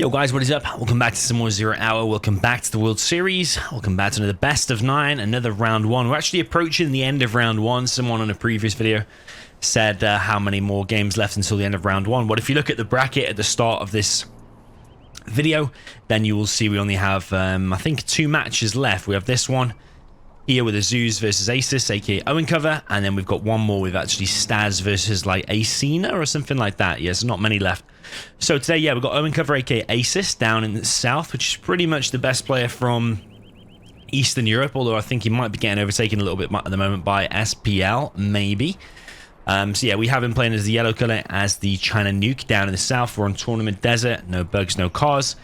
Yo guys, what is up? Welcome back to some more Zero Hour. Welcome back to the World Series. Welcome back to another best of 9, another round 1. We're actually approaching the end of round 1. Someone on a previous video said how many more games left until the end of round 1. But if you look at the bracket at the start of this video, then you will see we only have, I think, 2 matches left. We have this one here with Azooz versus Asus, aka Owencover, and then we've got one more with actually Staz versus like Acina or something like that. Yes, not many left. So today, yeah, we've got Owencover, aka Asus, down in the south, which is pretty much the best player from Eastern Europe, although I think he might be getting overtaken a little bit at the moment by SPL, maybe. So yeah, we have him playing as the yellow color, as the China Nuke down in the south. We're on Tournament Desert, no bugs, no cars.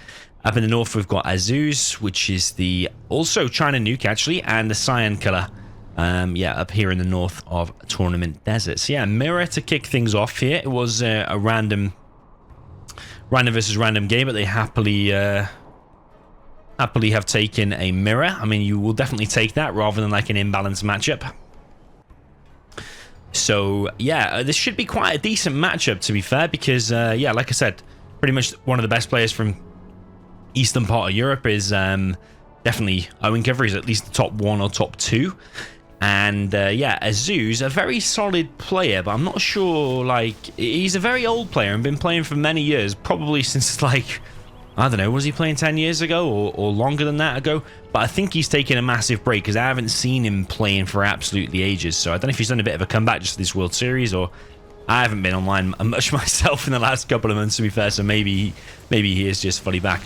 Up in the north, we've got Azooz, which is the also China Nuke, actually, and the Cyan color, yeah, up here in the north of Tournament Desert. So yeah, mirror to kick things off here. It was a random versus random game, but they happily have taken a mirror. I mean, you will definitely take that rather than like an imbalanced matchup. So yeah, this should be quite a decent matchup, to be fair, because yeah, like I said, pretty much one of the best players from eastern part of Europe is definitely Owencover. He's at least the top 1 or top 2. And yeah, Azooz, a very solid player, but I'm not sure, like, he's a very old player and been playing for many years, probably since, like, I don't know, was he playing 10 years ago or longer than that ago? But I think he's taken a massive break because I haven't seen him playing for absolutely ages. So I don't know if he's done a bit of a comeback just for this World Series, or I haven't been online much myself in the last couple of months, to be fair, so maybe he is just fully back.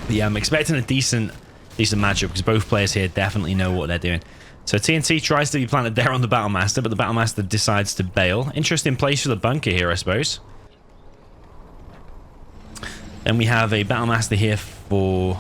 But yeah, I'm expecting a decent matchup because both players here definitely know what they're doing. So TNT tries to be planted there on the Battlemaster, but the Battlemaster decides to bail. Interesting place for the bunker here, I suppose. Then we have a Battlemaster here for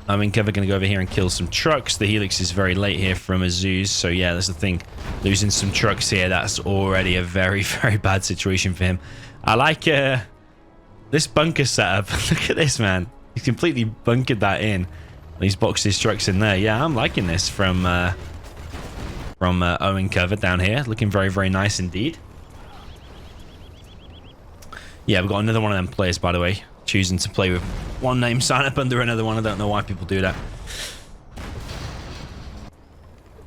Owencover, going to go over here and kill some trucks. The Helix is very late here from Azooz, so yeah, that's the thing. Losing some trucks here, that's already a very, very bad situation for him. I like this bunker setup. Look at this, man. He's completely bunkered that in. He's boxed his trucks in there. Yeah, I'm liking this from Owencover down here. Looking very, very nice indeed. Yeah, we've got another one of them players, by the way, choosing to play with one name sign up under another one. I don't know why people do that.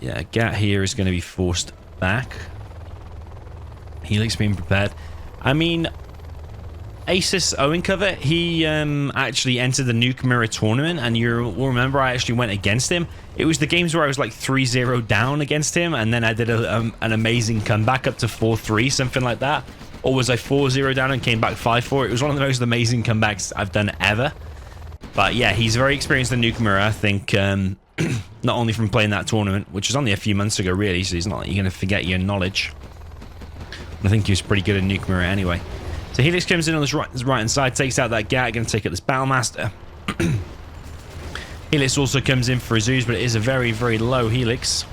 Yeah, Gat here is going to be forced back. Helix being prepared. I mean, Asus Owencover, he actually entered the Nuke Mirror tournament, and you'll remember I actually went against him. It was the games where I was like 3-0 down against him, and then I did an amazing comeback up to 4-3, something like that. Or was I 4-0 down and came back 5-4? It was one of the most amazing comebacks I've done ever. But yeah, he's very experienced in Nuke Mirror, I think, not only from playing that tournament, which was only a few months ago, really, so he's not like you're going to forget your knowledge. I think he was pretty good in Nuke Mirror anyway. So Helix comes in on this right-hand side, takes out that Gat, going to take out this Battlemaster. Helix also comes in for Azooz, but it is a very, very low Helix.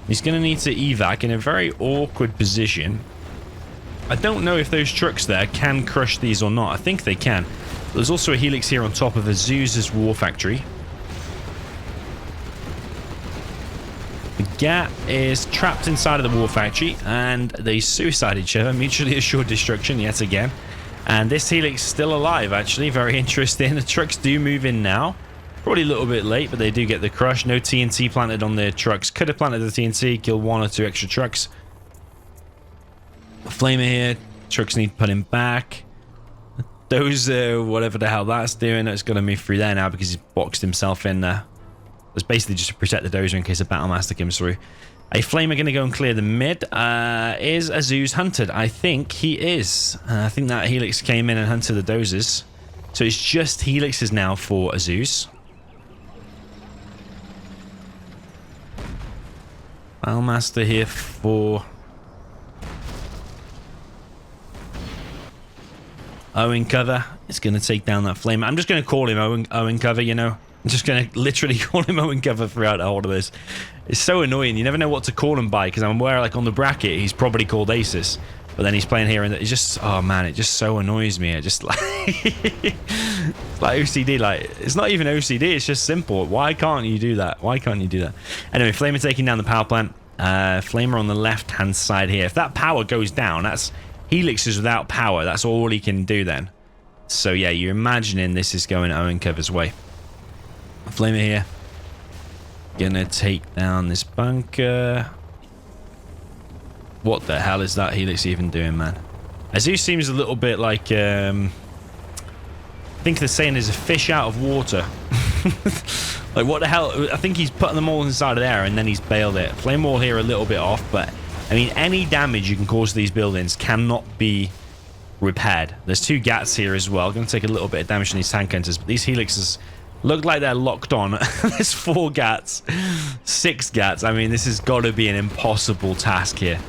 He's going to need to evac in a very awkward position. I don't know if those trucks there can crush these or not. I think they can. There's also a Helix here on top of Azooz's War Factory. The Gat is trapped inside of the War Factory, and they suicide each other. Mutually assured destruction yet again. And this Helix is still alive, actually. Very interesting. The trucks do move in now. Probably a little bit late, but they do get the crush. No TNT planted on their trucks. Could have planted the TNT, kill 1 or 2 extra trucks. Flamer here. Trucks need putting back. Those, whatever the hell that's doing, it's going to move through there now because he's boxed himself in there. It's basically just to protect the dozer in case a Battlemaster comes through. A Flamer going to go and clear the mid. Is Azooz hunted? I think he is. I think that Helix came in and hunted the dozers. So it's just Helixes now for Azooz. Battlemaster here for Owencover. It's going to take down that Flamer. I'm just going to call him Owencover, you know. I'm just going to literally call him Owencover throughout the whole of this. It's so annoying. You never know what to call him by, because I'm aware, like, on the bracket, he's probably called Asus. But then he's playing here, and it's just, oh, man, it just so annoys me. It just, like, it's like OCD. Like, it's not even OCD. It's just simple. Why can't you do that? Why can't you do that? Anyway, Flamer taking down the power plant. Flamer on the left-hand side here. If that power goes down, that's Helix is without power. That's all he can do then. So yeah, you're imagining this is going Owencover's way. Flamer here. Gonna take down this bunker. What the hell is that Helix even doing, man? Azooz seems a little bit like, I think they're saying there's a fish out of water. Like, what the hell? I think he's putting them all inside of there and then he's bailed it. Flame wall here a little bit off, but I mean, any damage you can cause to these buildings cannot be repaired. There's 2 gats here as well. Going to take a little bit of damage from these tank hunters, but these helixes look like they're locked on. There's 4 gats, 6 gats. I mean, this has got to be an impossible task here.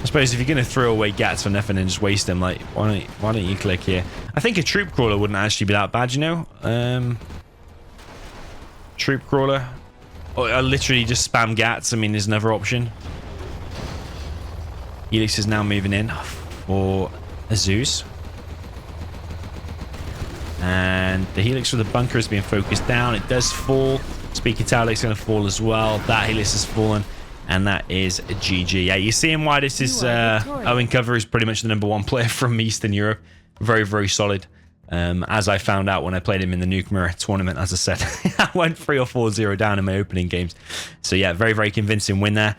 I suppose if you're going to throw away gats for nothing and just waste them, like, why don't you click here? I think a troop crawler wouldn't actually be that bad, you know? Troop crawler. Or I literally just spam gats. I mean, there's another option. Helix is now moving in for Azooz. And the Helix for the bunker is being focused down. It does fall. Speaker tower is going to fall as well. That Helix has fallen. And that is a GG. Yeah, you're seeing why this is Owencover is pretty much the #1 player from Eastern Europe. Very, very solid. As I found out when I played him in the Nuke Mirror tournament, as I said, I went 3 or 4-0 down in my opening games. So yeah, very, very convincing win there.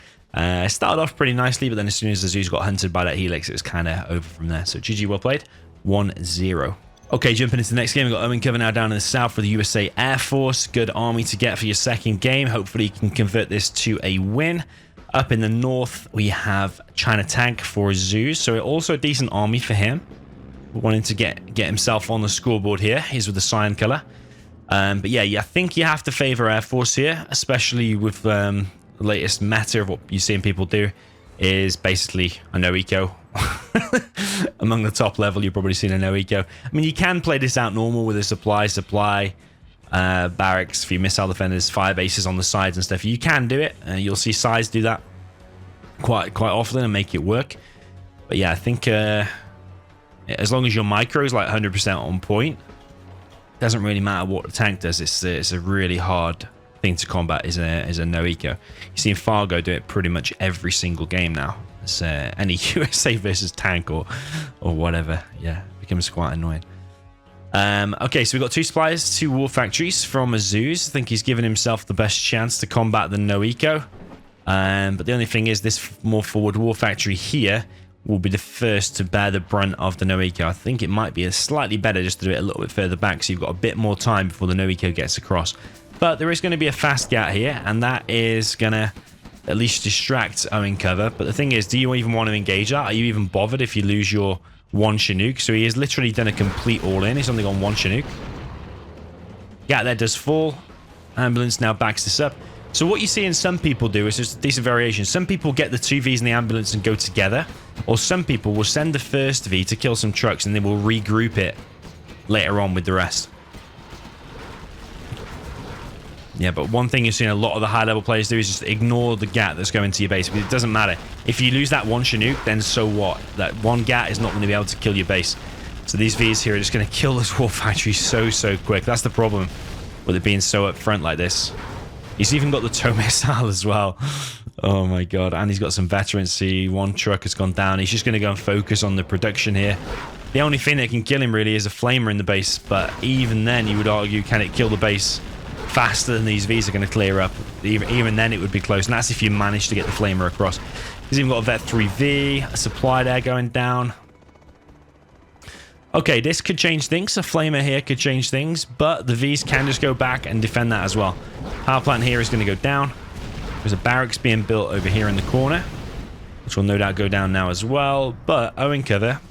Started off pretty nicely, but then as soon as Azooz got hunted by that Helix, it was kind of over from there. So GG, well played. 1-0. Okay, jumping into the next game, we've got Owencover now down in the south for the USA Air Force. Good army to get for your second game. Hopefully you can convert this to a win. Up in the north, we have China Tank for Azooz. So also a decent army for him. Wanting to get himself on the scoreboard here. He's with the cyan color. But yeah, I think you have to favor Air Force here, especially with the latest meta of what you're seeing people do is basically a no eco. Among the top level, you've probably seen a no eco. I mean, you can play this out normal with a supply, barracks, a few missile defenders, fire bases on the sides and stuff. You can do it. You'll see sides do that quite often and make it work. But yeah, I think as long as your micro is like 100% on point, it doesn't really matter what the tank does. It's a really hard thing to combat. Is a no eco. You've seen Fargo do it pretty much every single game now. It's any USA versus tank or whatever. Yeah, it becomes quite annoying. Okay, so we've got 2 suppliers, 2 war factories from Azooz. I think he's given himself the best chance to combat the no eco. But the only thing is, this more forward war factory here will be the first to bear the brunt of the no eco. I think it might be slightly better just to do it a little bit further back, so you've got a bit more time before the no eco gets across. But there is going to be a fast gat here, and that is going to at least distract Owencover. But the thing is, do you even want to engage that? Are you even bothered if you lose your 1 Chinook? So he has literally done a complete all-in. He's only got 1 Chinook. Yeah, that does fall. Ambulance now backs this up. So what you see in some people do is just a decent variation. Some people get the 2 Vs in the ambulance and go together. Or some people will send the first V to kill some trucks and they will regroup it later on with the rest. Yeah, but one thing you've seen a lot of the high-level players do is just ignore the gat that's going to your base. Because it doesn't matter. If you lose that 1 Chinook, then so what? That 1 gat is not going to be able to kill your base. So these Vs here are just going to kill this war factory so quick. That's the problem with it being so up front like this. He's even got the tow missile as well. Oh my god. And he's got some veterans. See, 1 truck has gone down. He's just going to go and focus on the production here. The only thing that can kill him really is a flamer in the base. But even then, you would argue, can it kill the base faster than these Vs are going to clear up? Even then, it would be close. And that's if you manage to get the flamer across. He's even got a Vet 3V, a supply there going down. Okay, this could change things. A flamer here could change things, but the Vs can just go back and defend that as well. Power plant here is going to go down. There's a barracks being built over here in the corner, which will no doubt go down now as well. But Owencover,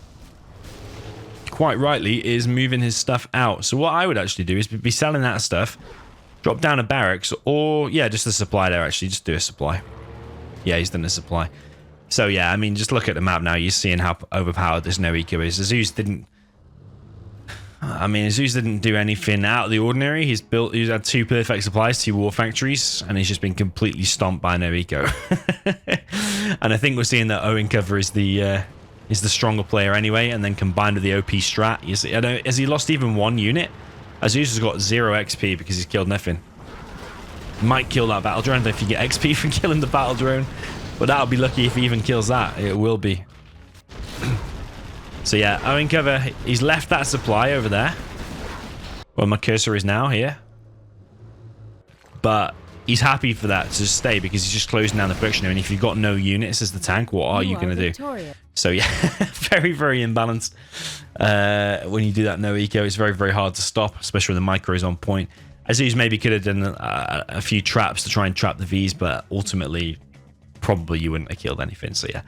quite rightly, is moving his stuff out. So what I would actually do is be selling that stuff, drop down a barracks, or, yeah, just a supply there, actually. Just do a supply. Yeah, he's done a supply. So, yeah, I mean, just look at the map now. You're seeing how overpowered this no eco is. Azooz didn't do anything out of the ordinary. He's had 2 perfect supplies, 2 war factories, and he's just been completely stomped by no eco. And I think we're seeing that Owencover is the stronger player anyway, and then combined with the OP strat, has he lost even 1 unit? Azooz has got 0 XP because he's killed nothing. Might kill that battle drone. I don't know if you get XP for killing the battle drone, but that'll be lucky if he even kills that. It will be. So yeah, Owencover, he's left that supply over there. Well, my cursor is now here. But he's happy for that to stay because he's just closing down the production. And if you've got no units as the tank, what are you going to do? So yeah, very, very imbalanced. When you do that no eco, it's very, very hard to stop, especially when the micro is on point. Azooz maybe could have done a few traps to try and trap the Vs, but ultimately, probably you wouldn't have killed anything. So yeah,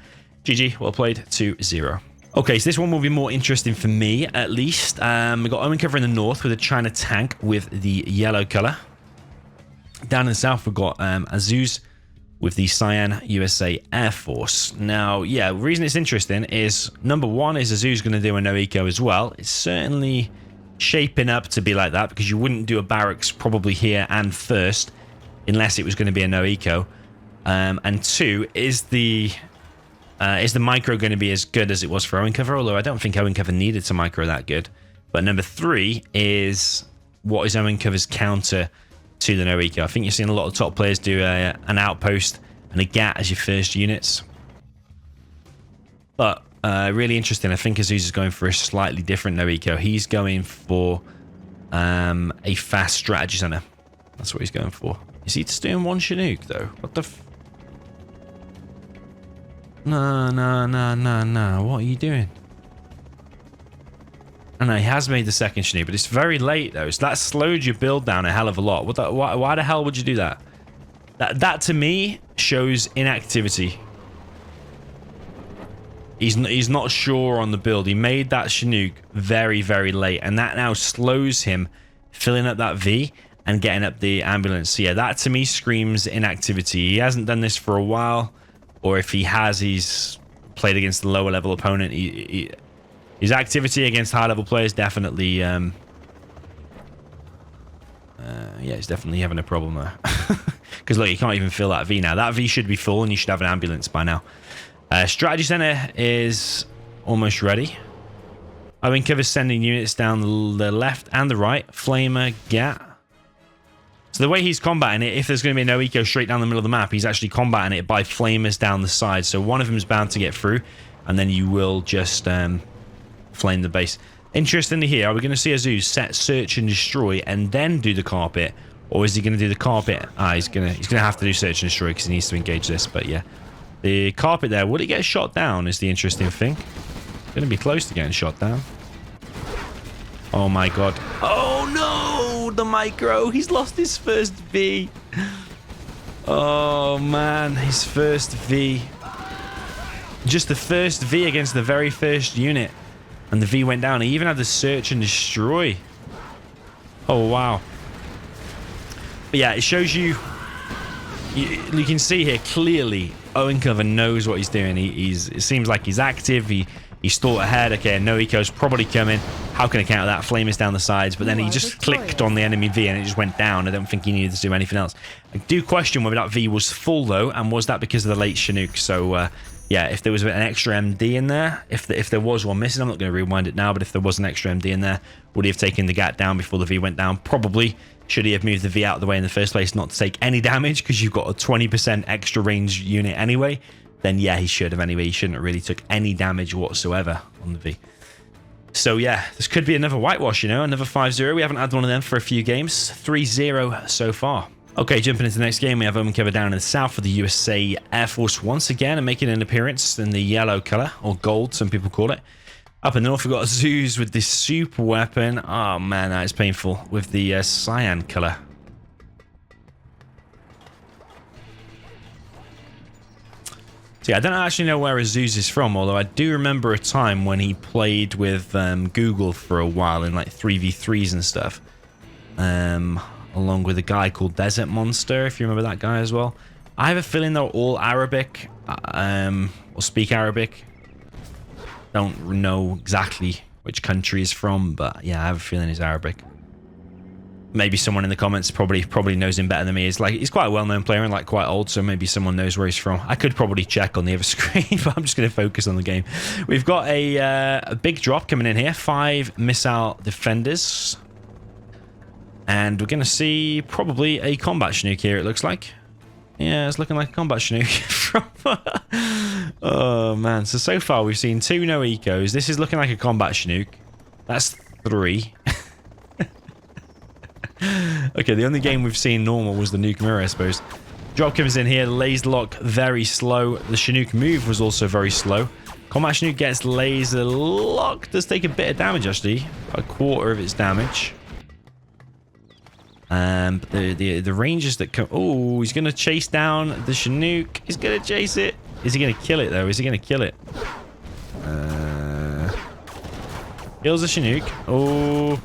GG, well played, 2-0. Okay, so this one will be more interesting for me, at least. We've got Owencover in the north with a China tank with the yellow color. Down in the south, we've got Azooz with the Cyan USA Air Force. Now, yeah, the reason it's interesting is, number one, is Azooz going to do a no-eco as well. It's certainly shaping up to be like that because you wouldn't do a barracks probably here and first unless it was going to be a no-eco. And two, is the micro going to be as good as it was for Owencover? Although I don't think Owencover needed to micro that good. But number three is, what is Owencover's counter to the no eco? I think you're seeing a lot of top players do an outpost and a GAT as your first units. But really interesting. I think Azooz is going for a slightly different no eco. He's going for a fast strategy center. That's what he's going for. Is he just doing one Chinook though? What the No. What are you doing? I know he has made the second Chinook, but it's very late though, so that slowed your build down a hell of a lot. Why the hell would you do that? That to me shows inactivity. He's not sure on the build. He made that Chinook very, very late, and that now slows him filling up that V and getting up the ambulance. So yeah, that to me screams inactivity. He hasn't done this for a while, or if he has, he's played against the lower level opponent. His activity against high level players definitely, yeah, he's definitely having a problem there. Because look, you can't even fill that V now. That V should be full, and you should have an ambulance by now. Strategy center is almost ready. Owencover's sending units down the left and the right. Flamer, GAT. So the way he's combating it, if there's going to be no eco straight down the middle of the map, he's actually combating it by flamers down the side. So one of them is bound to get through, and then you will just flame the base. Interestingly here, are we going to see Azooz set search and destroy and then do the carpet, or is he going to do the carpet? He's gonna have to do search and destroy because he needs to engage this. But yeah, the carpet there, will it get shot down is the interesting thing. Going to be close to getting shot down. Oh my god. Oh no, the micro, he's lost his first V. Oh man, his first V. Just the first V against the very first unit. And the V went down. He even had the search and destroy. Oh, wow. But yeah, it shows you... You can see here clearly Owencover knows what he's doing. It seems like he's active. He's thought ahead. Okay, no eco's probably coming. How can I counter that? Flamers down the sides. But then he just clicked on the enemy V and it just went down. I don't think he needed to do anything else. I do question whether that V was full, though. And was that because of the late Chinook? So... yeah, if there was an extra MD in there, if there was one missing, I'm not going to rewind it now, but if there was an extra MD in there, would he have taken the GAT down before the V went down? Probably. Should he have moved the V out of the way in the first place not to take any damage because you've got a 20% extra range unit anyway? Then yeah, he should have anyway. He shouldn't have really took any damage whatsoever on the V. So yeah, this could be another whitewash, you know, another 5-0. We haven't had one of them for a few games. 3-0 so far. Okay, jumping into the next game, we have Owencover down in the south for the USA Air Force once again and making an appearance in the yellow color, or gold, some people call it. Up in the north, we've got Azooz with this super weapon. Oh man, that is painful, with the cyan color. So yeah, I don't actually know where Azooz is from, although I do remember a time when he played with Google for a while in like 3v3s and stuff. Along with a guy called Desert Monster, if you remember that guy as well. I have a feeling they're all Arabic, or speak Arabic. Don't know exactly which country he's from, but yeah, I have a feeling he's Arabic. Maybe someone in the comments probably knows him better than me. He's quite a well-known player and like quite old, so maybe someone knows where he's from. I could probably check on the other screen, but I'm just going to focus on the game. We've got a big drop coming in here. 5 missile defenders. And we're going to see probably a combat Chinook here, it looks like. Yeah, it's looking like a combat Chinook. Oh, man. So far, we've seen 2 no ecos. This is looking like a combat Chinook. That's 3. Okay, the only game we've seen normal was the Nuke Mirror, I suppose. Drop comes in here. Laser lock, very slow. The Chinook move was also very slow. Combat Chinook gets laser lock. Does take a bit of damage, actually. About a quarter of its damage. But the ranges that come... Oh, he's going to chase down the Chinook. He's going to chase it. Is he going to kill it, though? Is he going to kill it? Kills the Chinook. Oh.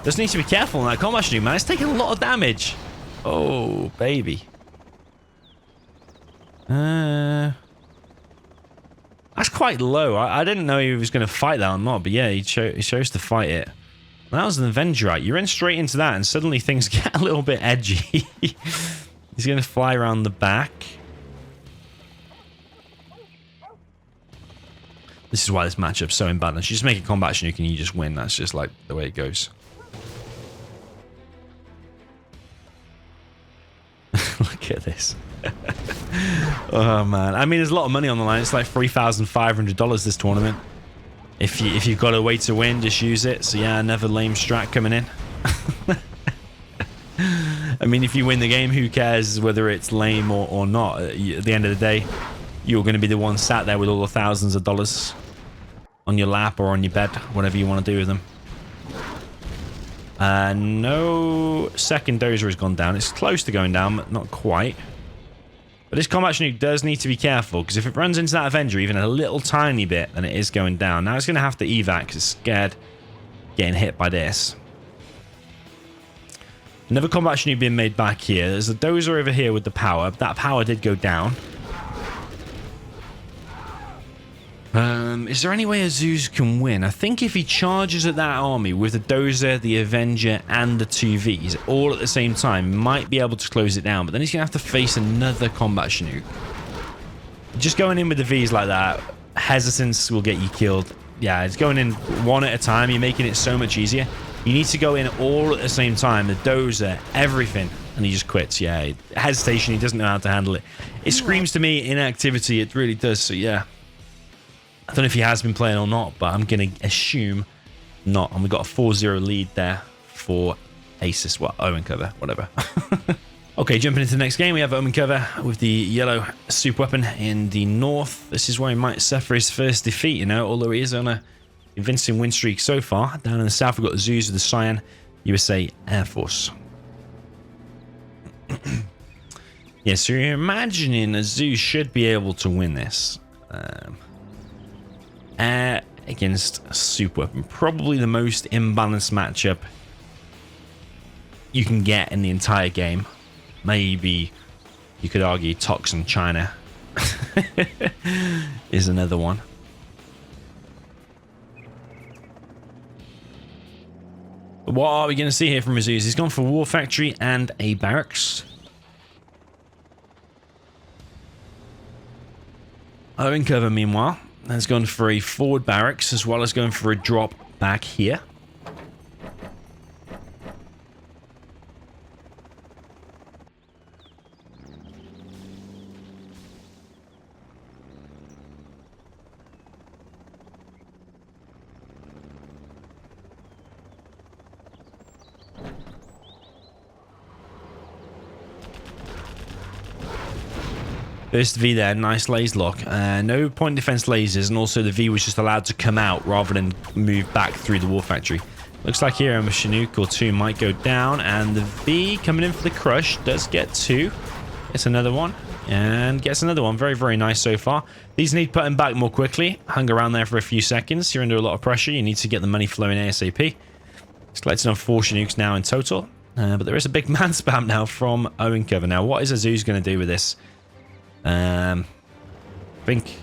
Just needs to be careful on that combat Chinook, man. It's taking a lot of damage. Oh, baby. That's quite low. I didn't know he was going to fight that or not, but yeah, he chose to fight it. That was an Avengerite. You ran straight into that, and suddenly things get a little bit edgy. He's going to fly around the back. This is why this matchup's so imbalanced. You just make a combat Chinook and you just win. That's just like the way it goes. Look at this. Oh, man. I mean, there's a lot of money on the line. It's like $3,500 this tournament. If you've got a way to win, just use it. So yeah, another lame strat coming in. I mean, if you win the game, who cares whether it's lame or not? At the end of the day, you're going to be the one sat there with all the thousands of dollars on your lap or on your bed, whatever you want to do with them. No second dozer has gone down. It's close to going down, but not quite. But this combat Chinook does need to be careful, because if it runs into that Avenger even a little tiny bit, then it is going down. Now it's going to have to evac because it's scared getting hit by this. Another combat Chinook being made back here. There's a dozer over here with the power. That power did go down. Is there any way Azooz can win? I think if he charges at that army with the dozer, the Avenger, and the 2 Vs all at the same time, he might be able to close it down. But then he's going to have to face another combat Chinook. Just going in with the Vs like that, hesitance will get you killed. Yeah, it's going in one at a time. You're making it so much easier. You need to go in all at the same time. The dozer, everything. And he just quits. Yeah, hesitation. He doesn't know how to handle it. It screams to me inactivity. It really does. So yeah. I don't know if he has been playing or not, but I'm going to assume not. And we've got a 4-0 lead there for Asus. Well, Owencover, whatever. Okay, jumping into the next game, we have Owencover with the yellow super weapon in the north. This is where he might suffer his first defeat, you know, although he is on a convincing win streak so far. Down in the south, we've got Azooz with the Cyan USA Air Force. Yeah, so you're imagining Azooz should be able to win this. Against a super weapon. Probably the most imbalanced matchup you can get in the entire game. Maybe you could argue Toxin China is another one. But what are we going to see here from Azooz? He's gone for War Factory and a barracks. Owencover, meanwhile, has gone for a forward barracks as well as going for a drop back here. First V there, nice laser lock. No point defense lasers, and also the V was just allowed to come out rather than move back through the War Factory. Looks like here a Chinook or 2 might go down, and the V coming in for the crush does get 2. Gets another one, and gets another one. Very, very nice so far. These need putting back more quickly. Hung around there for a few seconds. You're under a lot of pressure. You need to get the money flowing ASAP. It's collected on 4 Chinooks now in total, but there is a big man spam now from Owencover. Now, what is Azooz going to do with this? I think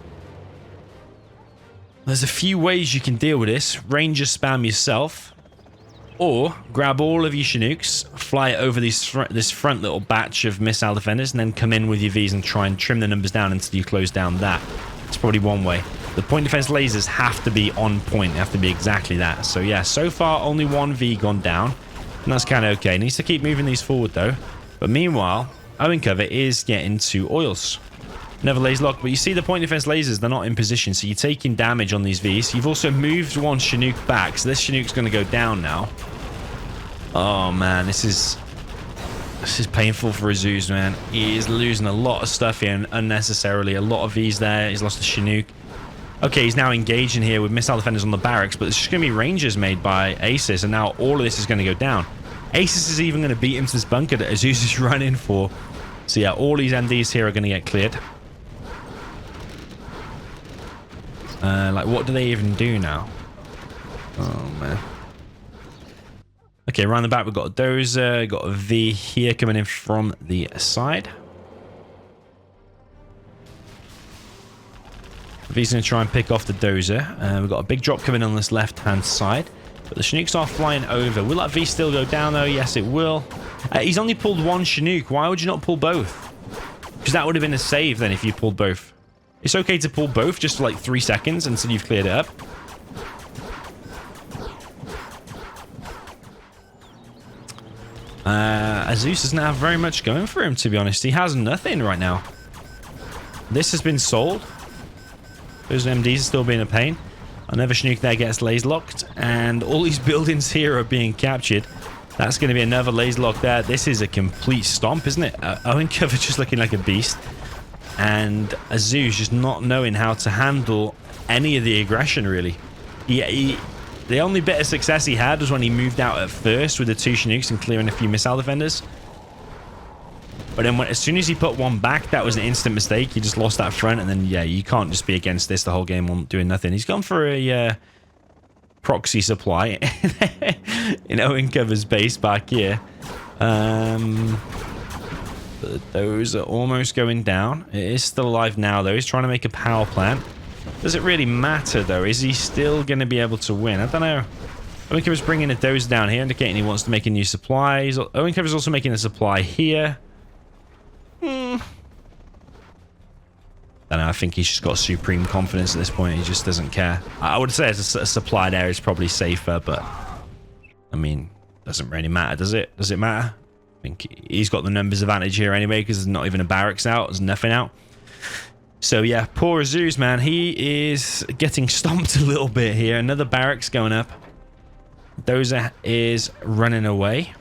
there's a few ways you can deal with this. Ranger spam yourself, or grab all of your Chinooks, fly over this front little batch of missile defenders, and then come in with your Vs and try and trim the numbers down until you close down that. It's probably one way. The point defense lasers have to be on point. They have to be exactly that. So yeah, so far only 1 V gone down, and that's kind of okay. Needs to keep moving these forward though. But meanwhile, Owencover is getting 2 oils. Never laser lock, but you see the point defense lasers, they're not in position, so you're taking damage on these Vs. You've also moved one Chinook back, so this Chinook's going to go down now. Oh man, this is painful for Azooz, man. He is losing a lot of stuff here unnecessarily. A lot of Vs there. He's lost a Chinook. Okay, he's now engaging here with missile defenders on the barracks, but there's just going to be rangers made by Asus, and now all of this is going to go down. Asus is even going to beat him to this bunker that Azooz is running for. So yeah, all these MDs here are going to get cleared. Like, what do they even do now? Oh, man. Okay, around the back, we've got a Dozer, got a V here coming in from the side. V's going to try and pick off the Dozer. We've got a big drop coming on this left-hand side. But the Chinooks are flying over. Will that V still go down, though? Yes, it will. He's only pulled one Chinook. Why would you not pull both? Because that would have been a save, then, if you pulled both. It's okay to pull both just for, like, 3 seconds until you've cleared it up. Azooz doesn't have very much going for him, to be honest. He has nothing right now. This has been sold. Those MDs are still being a pain. Another Chinook there gets laser locked, and all these buildings here are being captured. That's going to be another laser lock there. This is a complete stomp, isn't it? Owencover just looking like a beast, and Azooz just not knowing how to handle any of the aggression, really. The only bit of success he had was when he moved out at first with the 2 Chinooks and clearing a few missile defenders. But then as soon as he put one back, that was an instant mistake. He just lost that front, and then, yeah, you can't just be against this the whole game on doing nothing. He's gone for a proxy supply in Owencover's base back here. But those are almost going down. It is still alive now, though. He's trying to make a power plant. Does it really matter, though? Is he still going to be able to win? I don't know. Owencover's bringing a Dozer down here, indicating he wants to make a new supply. Owencover's also making a supply here. I don't know. I think he's just got supreme confidence at this point. He just doesn't care. I would say as a supply there is probably safer, but I mean, doesn't really matter, does it? Does it matter? I think he's got the numbers advantage here anyway, because there's not even a barracks out. There's nothing out. So yeah, poor Azooz, man. He is getting stomped a little bit here. Another barracks going up. Dozer is running away.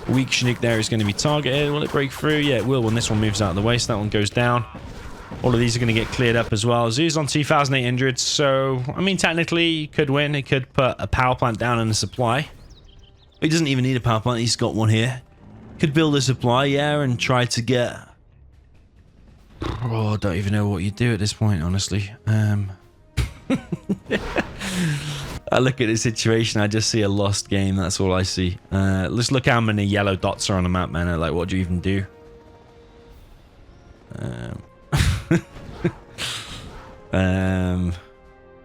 Weak Chinook there is going to be targeted. Will it break through? Yeah, it will when this one moves out of the way. So that one goes down. All of these are going to get cleared up as well. Azooz on 2,800. So, I mean, technically, he could win. He could put a power plant down in a supply. He doesn't even need a power plant. He's got one here. Could build a supply, yeah, and try to get... Oh, I don't even know what you do at this point, honestly. I look at the situation, I just see a lost game. That's all I see. Let's look how many yellow dots are on the map, man. Like, what do you even do?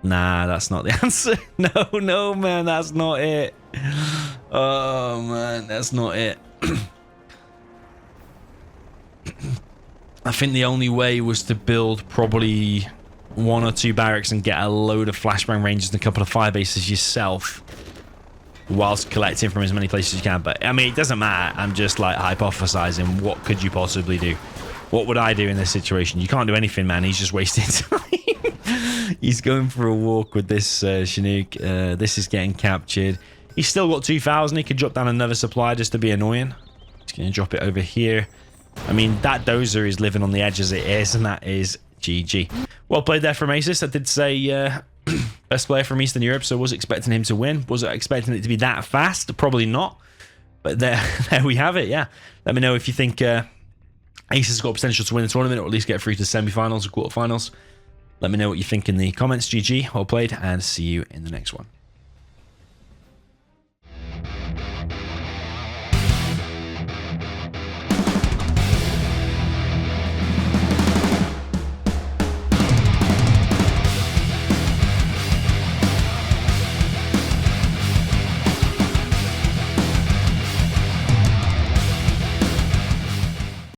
Nah, that's not the answer. No, man, that's not it. Oh, man, that's not it. I think the only way was to build probably 1 or 2 barracks and get a load of flashbang ranges and a couple of fire bases yourself whilst collecting from as many places as you can. But I mean, it doesn't matter. I'm just like hypothesizing, what could you possibly do? What would I do in this situation? You can't do anything, man. He's just wasting time. He's going for a walk with this Chinook. This is getting captured. He's still got 2,000. He could drop down another supply just to be annoying. He's going to drop it over here. I mean, that Dozer is living on the edge as it is, and that is GG. Well played there from Asus. I did say best player from Eastern Europe, so I was expecting him to win. Was I expecting it to be that fast? Probably not. But there we have it, yeah. Let me know if you think Asus has got potential to win the tournament, or at least get through to semi-finals or quarterfinals. Let me know what you think in the comments. GG, well played, and see you in the next one.